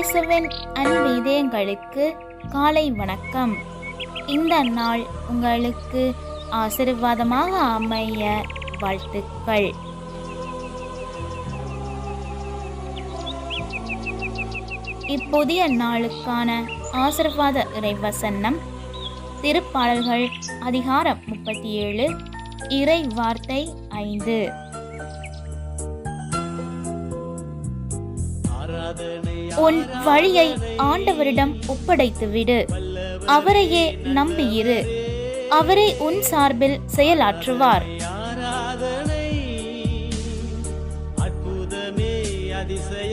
இயேசுவின் அன்பு இதயங்களுக்கு காலை வணக்கம். இந்த நாள் உங்களுக்கு ஆசீர்வாதமாக அமைய வாழ்த்துக்கள். இப்புதிய நாளுக்கான ஆசீர்வாத இறைவசனம் திருப்பாடல்கள் அதிகாரம் 37 இறை வார்த்தை 5. உன் வழியை ஆண்டவரிடம் ஒப்படைத்துவிடு, அவரையே நம்பியிரு, அவரே உன் சார்பில் செயலாற்றுவார். அற்புதமே அதிசய